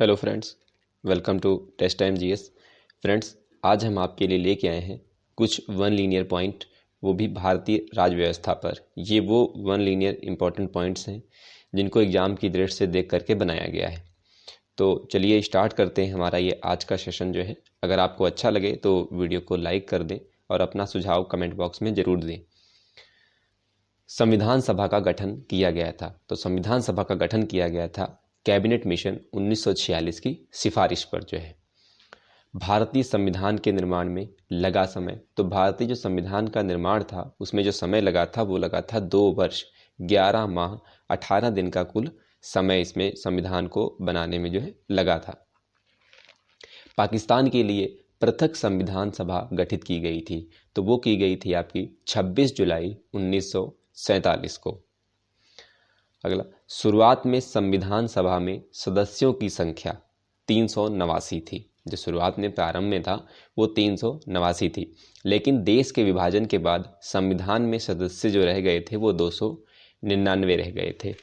Hello friends, welcome to test time GS. Friends, आज हम आपके लिए लेके आए हैं कुछ वन लीनियर पॉइंट, वो भी भारतीय राज्य व्यवस्था पर। ये वो वन लीनियर इंपॉर्टेंट पॉइंट्स हैं जिनको एग्ज़ाम की दृष्टि से देख करके बनाया गया है। तो चलिए स्टार्ट करते हैं हमारा ये आज का सेशन जो है। अगर आपको अच्छा लगे तो वीडियो को लाइक कर दें और अपना सुझाव कमेंट बॉक्स में ज़रूर दें। संविधान सभा का गठन किया गया था। तो संविधान सभा का गठन किया गया था कैबिनेट मिशन 1946 की सिफारिश पर जो है। भारतीय संविधान के निर्माण में लगा समय, तो भारतीय जो संविधान का निर्माण था उसमें जो समय लगा था वो लगा था 2 वर्ष 11 माह 18 दिन का कुल समय इसमें संविधान को बनाने में जो है लगा था। पाकिस्तान के लिए पृथक संविधान सभा गठित की गई थी, तो वो की गई थी आपकी 26 जुलाई 1947 को। अगला, शुरुआत में संविधान सभा में सदस्यों की संख्या 389 थी। जो शुरुआत में प्रारंभ में था वो 389 थी, लेकिन देश के विभाजन के बाद संविधान में सदस्य जो रह गए थे वो 299 रह गए थे।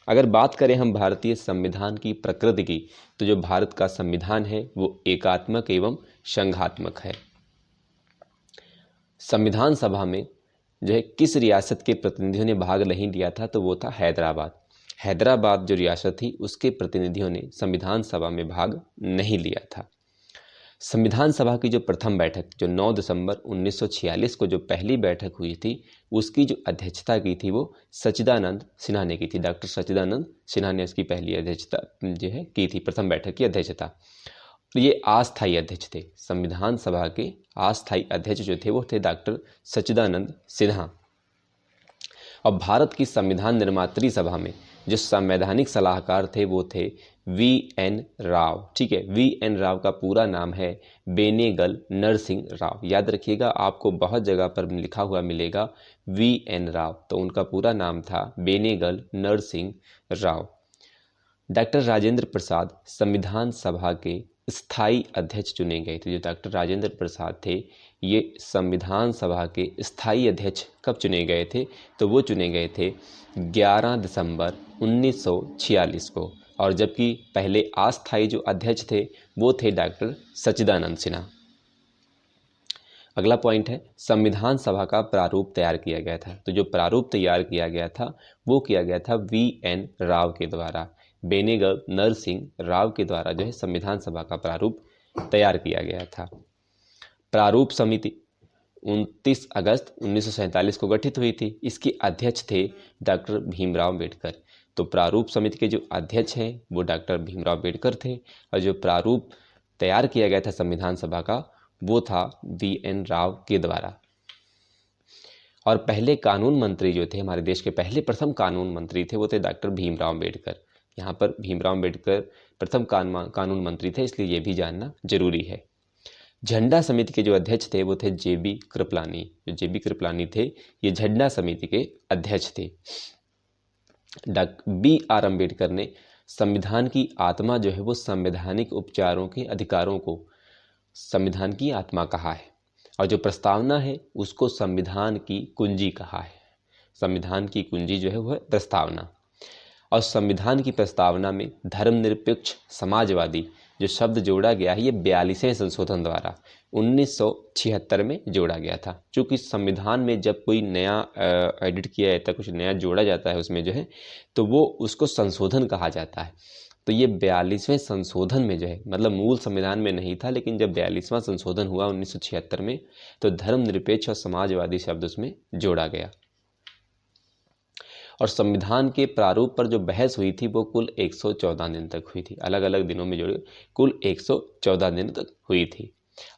अगर बात करें हम भारतीय संविधान की प्रकृति की, तो जो भारत का संविधान है वो एकात्मक एवं संघात्मक है। संविधान सभा में जो है किस रियासत के प्रतिनिधियों ने भाग नहीं लिया था, तो वो था हैदराबाद। हैदराबाद जो रियासत थी उसके प्रतिनिधियों ने संविधान सभा में भाग नहीं लिया था। संविधान सभा की जो प्रथम बैठक जो 9 दिसंबर 1946 को जो पहली बैठक हुई थी, उसकी जो अध्यक्षता की थी वो सच्चिदानंद सिन्हा ने की थी। डॉक्टर सच्चिदानंद सिन्हा ने इसकी पहली अध्यक्षता जो है की थी, प्रथम बैठक की अध्यक्षता। ये अस्थायी अध्यक्ष थे। संविधान सभा के अस्थायी अध्यक्ष जो थे वो थे डॉक्टर सच्चिदानंद सिन्हा। और भारत की संविधान निर्मात्री सभा में जो संवैधानिक सलाहकार थे वो थे वी.एन. राव। ठीक है, वी.एन. राव का पूरा नाम है बेनेगल नरसिंह राव। याद रखिएगा, आपको बहुत जगह पर लिखा हुआ मिलेगा वी.एन. राव, तो उनका पूरा नाम था बेनेगल नरसिंह राव। डॉक्टर राजेंद्र प्रसाद संविधान सभा के स्थायी अध्यक्ष चुने गए थे। जो डॉक्टर राजेंद्र प्रसाद थे ये संविधान सभा के स्थायी अध्यक्ष कब चुने गए थे, तो वो चुने गए थे 11 दिसंबर 1946 को। और जबकि पहले अस्थायी जो अध्यक्ष थे वो थे डॉक्टर सच्चिदानंद सिन्हा। अगला पॉइंट है, संविधान सभा का प्रारूप तैयार किया गया था। तो जो प्रारूप तैयार किया गया था वो किया गया था वी.एन. राव के द्वारा। बेनेगल नरसिंह राव के द्वारा जो है संविधान सभा का प्रारूप तैयार किया गया था। प्रारूप समिति 29 अगस्त 1947 को गठित हुई थी। इसके अध्यक्ष थे डॉक्टर भीमराव अम्बेडकर। तो प्रारूप समिति के जो अध्यक्ष हैं वो डॉक्टर भीमराव अम्बेडकर थे, और जो प्रारूप तैयार किया गया था संविधान सभा का वो था वी.एन. राव के द्वारा। और पहले कानून मंत्री जो थे, हमारे देश के पहले प्रथम कानून मंत्री थे वो थे डॉक्टर भीमराव अम्बेडकर। यहाँ पर भीमराव अम्बेडकर प्रथम कानून मंत्री थे, इसलिए ये भी जानना जरूरी है। झंडा समिति के जो अध्यक्ष थे वो थे जे.बी. कृपलानी। जो जे.बी. कृपलानी थे ये झंडा समिति के अध्यक्ष थे। Doctor B R. अम्बेडकर ने संविधान की आत्मा जो है वो संवैधानिक उपचारों के अधिकारों को संविधान की आत्मा कहा है, और जो प्रस्तावना है उसको संविधान की कुंजी कहा है। संविधान की कुंजी जो है वो है प्रस्तावना। और संविधान की प्रस्तावना में धर्मनिरपेक्ष समाजवादी जो शब्द जोड़ा गया है ये 42वें संशोधन द्वारा 1976 में जोड़ा गया था। चूँकि संविधान में जब कोई नया एडिट किया जाता है, कुछ नया जोड़ा जाता है उसमें जो है, तो वो उसको संशोधन कहा जाता है। तो ये 42वें संशोधन में जो है, मतलब मूल संविधान में नहीं था, लेकिन जब 42वां संशोधन हुआ 1976 में, तो धर्मनिरपेक्ष और समाजवादी शब्द उसमें जोड़ा गया। और संविधान के प्रारूप पर जो बहस हुई थी वो कुल 114 दिन तक हुई थी। अलग अलग दिनों में जोड़े कुल 114 दिन तक हुई थी।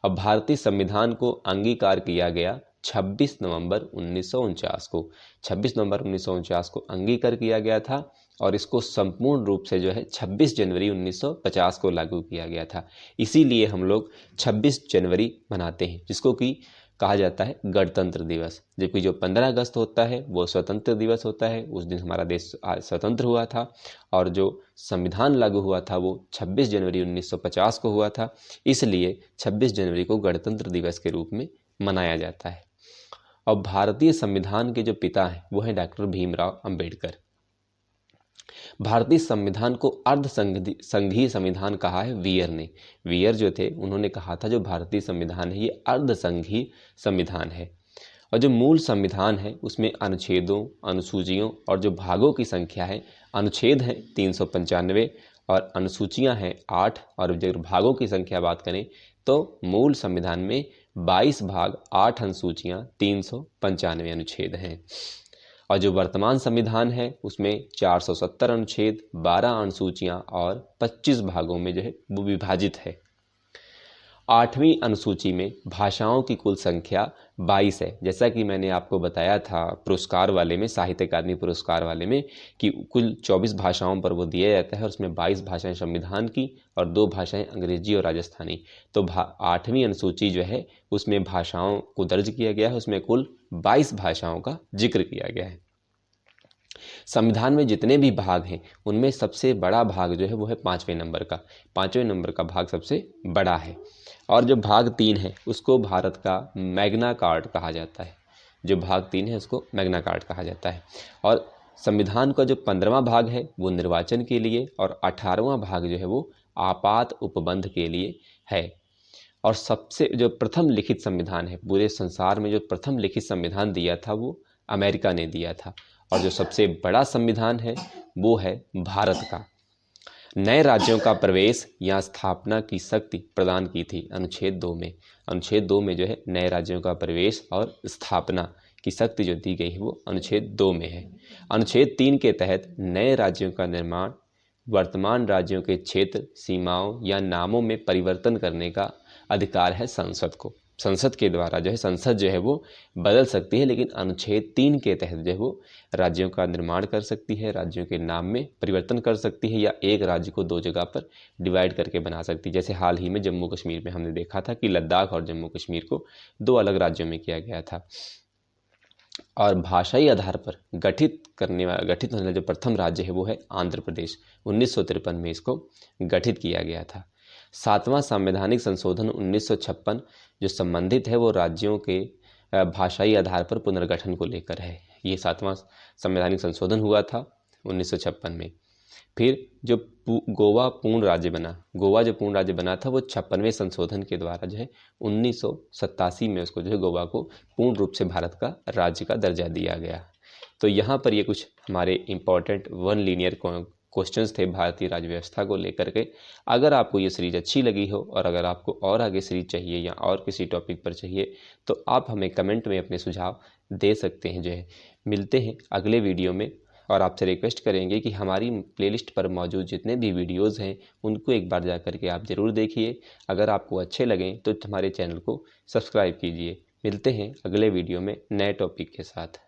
अब भारतीय संविधान को अंगीकार किया गया 26 नवंबर 1949 को। 26 नवंबर 1949 को अंगीकार किया गया था, और इसको संपूर्ण रूप से जो है 26 जनवरी 1950 को लागू किया गया था। इसीलिए हम लोग 26 जनवरी मनाते हैं, जिसको कि कहा जाता है गणतंत्र दिवस। जबकि जो 15 अगस्त होता है वो स्वतंत्र दिवस होता है, उस दिन हमारा देश स्वतंत्र हुआ था। और जो संविधान लागू हुआ था वो 26 जनवरी 1950 को हुआ था, इसलिए 26 जनवरी को गणतंत्र दिवस के रूप में मनाया जाता है। और भारतीय संविधान के जो पिता हैं वो हैं डॉक्टर भीमराव अम्बेडकर। भारतीय संविधान को अर्ध संघीय संविधान कहा है वियर ने। वियर जो थे उन्होंने कहा था जो भारतीय संविधान है ये अर्ध संघीय संविधान है। और जो मूल संविधान है उसमें अनुच्छेदों, अनुसूचियों और जो भागों की संख्या है, अनुच्छेद हैं 395 और अनुसूचियां हैं 8, और जब भागों की संख्या बात करें तो मूल संविधान में 22 भाग, 8 अनुसूचियां, 395 अनुच्छेद हैं। और जो वर्तमान संविधान है उसमें 470 अनुच्छेद, 12 अनुसूचियां और 25 भागों में जो है वो विभाजित है। 8वीं अनुसूची में भाषाओं की कुल संख्या 22 है। जैसा कि मैंने आपको बताया था पुरस्कार वाले में, साहित्य अकादमी पुरस्कार वाले में, कि कुल 24 भाषाओं पर वो दिया जाता है और उसमें 22 भाषाएं संविधान की और 2 भाषाएं अंग्रेजी और राजस्थानी। तो 8वीं अनुसूची जो है उसमें भाषाओं को दर्ज किया गया है, उसमें कुल 22 भाषाओं का जिक्र किया गया है। संविधान में जितने भी भाग हैं उनमें सबसे बड़ा भाग जो है वो है 5वें नंबर का। 5वें नंबर का भाग सबसे बड़ा है। और जो भाग 3 है उसको भारत का मैग्ना कार्ट कहा जाता है। जो भाग 3 है उसको मैग्ना कार्ट कहा जाता है। और संविधान का जो 15वां भाग है वो निर्वाचन के लिए और 18वां भाग जो है वो आपात उपबंध के लिए है। और सबसे जो प्रथम लिखित संविधान है पूरे संसार में, जो प्रथम लिखित संविधान दिया था वो अमेरिका ने दिया था। और जो सबसे बड़ा संविधान है वो है भारत का। नए राज्यों का प्रवेश या स्थापना की शक्ति प्रदान की थी अनुच्छेद 2 में। अनुच्छेद 2 में जो है नए राज्यों का प्रवेश और स्थापना की शक्ति जो दी गई है वो अनुच्छेद 2 में है। अनुच्छेद 3 के तहत नए राज्यों का निर्माण, वर्तमान राज्यों के क्षेत्र, सीमाओं या नामों में परिवर्तन करने का अधिकार है संसद को। संसद के द्वारा जो है संसद जो है वो बदल सकती है, लेकिन अनुच्छेद 3 के तहत जो है वो राज्यों का निर्माण कर सकती है, राज्यों के नाम में परिवर्तन कर सकती है या एक राज्य को 2 जगह पर डिवाइड करके बना सकती है। जैसे हाल ही में जम्मू कश्मीर में हमने देखा था कि लद्दाख और जम्मू कश्मीर को 2 अलग राज्यों में किया गया था। और भाषाई आधार पर गठित होने वाला जो प्रथम राज्य है वो है आंध्र प्रदेश। 1953 में इसको गठित किया गया था। 7वां संवैधानिक संशोधन 1956 जो संबंधित है वो राज्यों के भाषाई आधार पर पुनर्गठन को लेकर है। ये 7वां संवैधानिक संशोधन हुआ था 1956 में। फिर जो गोवा पूर्ण राज्य बना, गोवा जो पूर्ण राज्य बना था वो 56वें संशोधन के द्वारा जो है 1987 में उसको जो है गोवा को पूर्ण रूप से भारत का राज्य का दर्जा दिया गया। तो यहाँ पर ये कुछ हमारे इम्पोर्टेंट 1 लीनियर क्वेश्चंस थे भारतीय राज्य व्यवस्था को लेकर के। अगर आपको ये सीरीज अच्छी लगी हो और अगर आपको और आगे सीरीज चाहिए या और किसी टॉपिक पर चाहिए तो आप हमें कमेंट में अपने सुझाव दे सकते हैं। जो है मिलते हैं अगले वीडियो में और आपसे रिक्वेस्ट करेंगे कि हमारी प्लेलिस्ट पर मौजूद जितने भी वीडियोस हैं उनको एक बार जा कर के आप ज़रूर देखिए। अगर आपको अच्छे लगें तो हमारे चैनल को सब्सक्राइब कीजिए। मिलते हैं अगले वीडियो में नए टॉपिक के साथ।